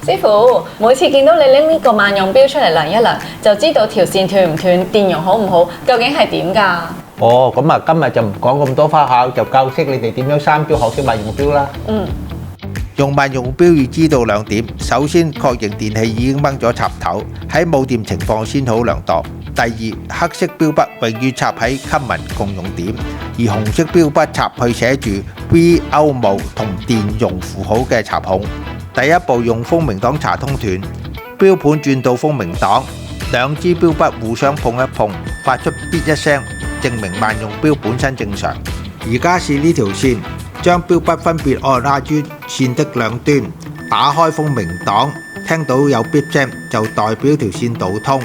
師傅，每次見到你拎呢個萬用錶出嚟量一量，就知道條線斷唔斷，電容好唔好，究竟係點㗎？哦，咁啊，今日就唔講咁多花巧，就教識你哋點樣三焦學識萬用錶啦。用萬用錶要知道兩點，首先確認電器已經掹咗插頭，喺冇電情況先好量度。第二，黑色錶筆永遠插喺 common 共用點，而紅色錶筆插去寫住 V 歐姆同電容符號嘅插孔。第一步用風鳴檔查通斷，錶盤轉到風鳴檔，兩支錶筆互相碰一碰，發出咇一聲，證明萬用錶本身正常。而家試呢條線，將錶筆分別按壓住線的兩端，打開風鳴檔，聽到有咇聲就代表條線導通。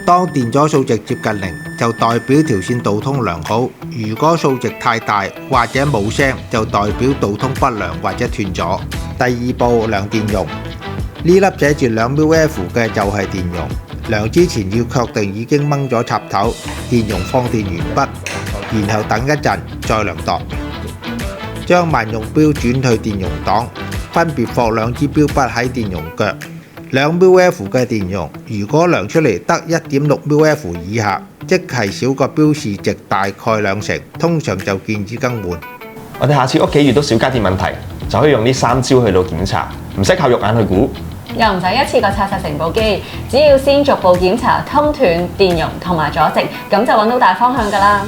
當電阻數值接近零，就代表條線導通良好；如果數值太大或者冇聲，就代表導通不良或者斷咗。第二步量電容，呢粒寫住2 μF 嘅就係電容。量之前要確定已經掹咗插頭，電容放電完畢，然後等一陣再量度。將萬用錶轉去電容檔，分別放兩支錶筆喺電容腳。2 μF 嘅電容，如果量出嚟得 1.6 μF 以下，即係少過標示值大概2成，通常就建議更換。我哋下次屋企遇到小家電問題，就可以用呢3招去到檢查，唔使靠肉眼去估。又唔使一次過拆晒成部機，只要先逐步檢查通斷、電容同埋阻值，咁就揾到大方向㗎啦。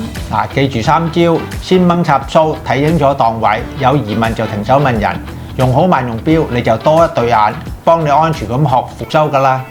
記住3招，先掹插蘇，睇清楚檔位，有疑問就停手問人。用好萬用錶，你就多一對眼，幫你安全咁學復修㗎啦。